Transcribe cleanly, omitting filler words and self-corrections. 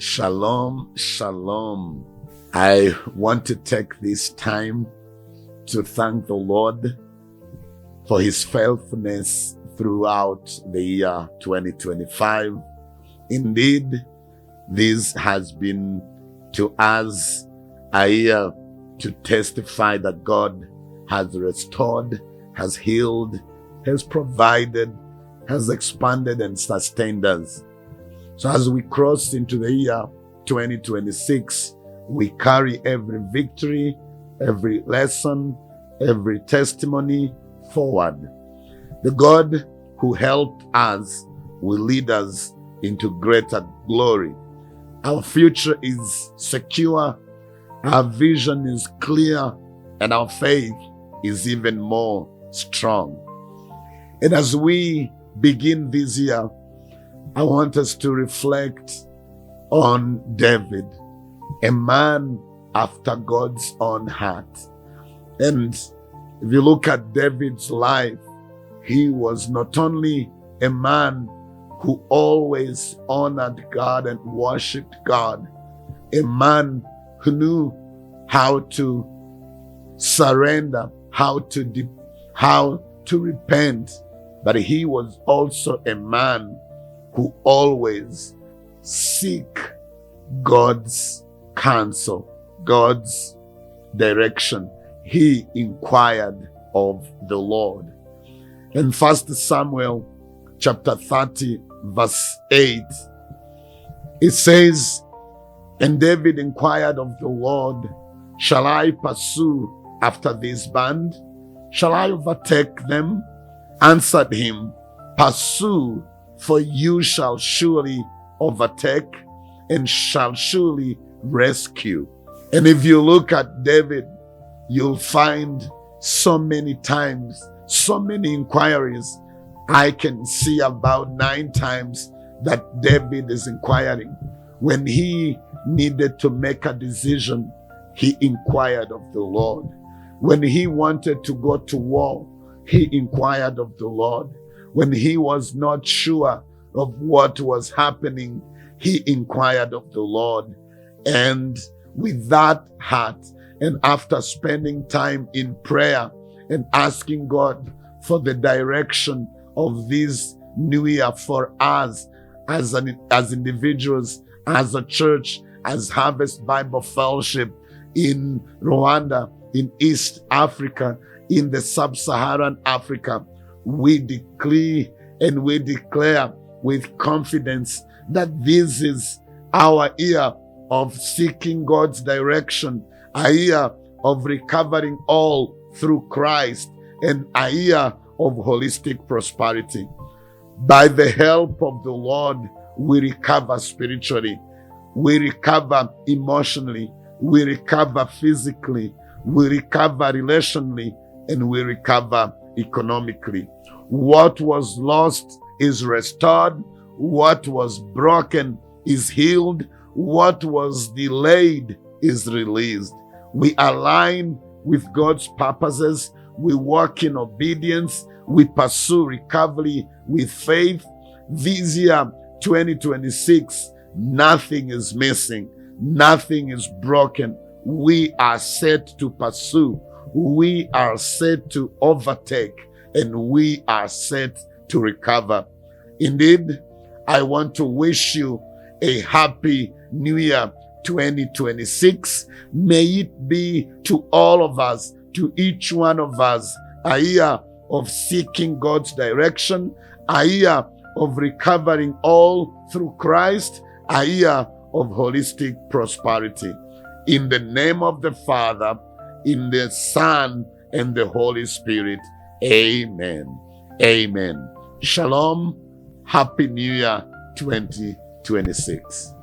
Shalom, shalom. I want to take this time to thank the Lord for his faithfulness throughout the year 2025. Indeed, this has been to us a year to testify that God has restored, has healed, has provided, has expanded and sustained us. So as we cross into the year 2026, we carry every victory, every lesson, every testimony forward. The God who helped us will lead us into greater glory. Our future is secure, our vision is clear, and our faith is even more strong. And as we begin this year, I want us to reflect on David, a man after God's own heart. And if you look at David's life, he was not only a man who always honored God and worshiped God, a man who knew how to surrender, how to repent, but he was also a man who always seek God's counsel, God's direction. He inquired of the Lord. In 1 Samuel chapter 30, verse 8, it says, "And David inquired of the Lord, shall I pursue after this band? Shall I overtake them? Answered him, pursue, for you shall surely overtake and shall surely rescue." And if you look at David, you'll find so many times, so many inquiries. I can see about 9 times that David is inquiring. When he needed to make a decision, he inquired of the Lord. When he wanted to go to war, he inquired of the Lord. When he was not sure of what was happening, he inquired of the Lord. And with that heart, and after spending time in prayer and asking God for the direction of this new year for us as individuals, as a church, as Harvest Bible Fellowship in Rwanda, in East Africa, in the Sub-Saharan Africa, we decree and we declare with confidence that this is our year of seeking God's direction, a year of recovering all through Christ, and a year of holistic prosperity. By the help of the Lord, we recover spiritually, we recover emotionally, we recover physically, we recover relationally, and we recover economically. What was lost is restored. What was broken is healed. What was delayed is released. We align with God's purposes. We walk in obedience. We pursue recovery with faith. This year, 2026, nothing is missing. Nothing is broken. We are set to pursue. We are set to overtake, and we are set to recover. Indeed, I want to wish you a happy New Year 2026. May it be to all of us, to each one of us, a year of seeking God's direction, a year of recovering all through Christ, a year of holistic prosperity. In the name of the Father, in the Son, and the Holy Spirit. Amen. Amen. Shalom. Happy New Year 2026.